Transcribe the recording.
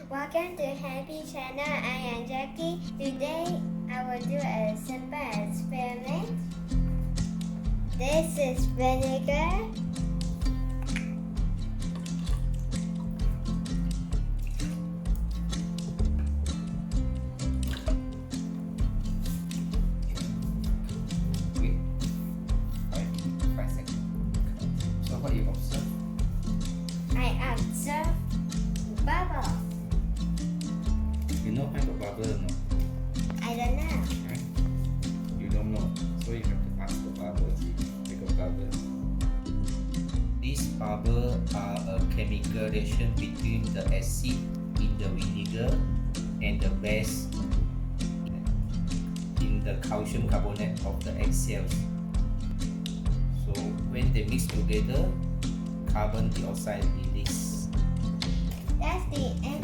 Welcome to Happy Channel. I am Jackie. Today I will do a simple experiment. This is vinegar. Wait, 5 seconds. So what you observe? I observe bubble. You know how to bubble or not? I don't know. Right? You don't know, so you have to ask the bubble. Make a bubble. These bubbles are a chemical reaction between the acid in the vinegar and the base in the calcium carbonate of the egg cells. So when they mix together, carbon dioxide release. That's the end.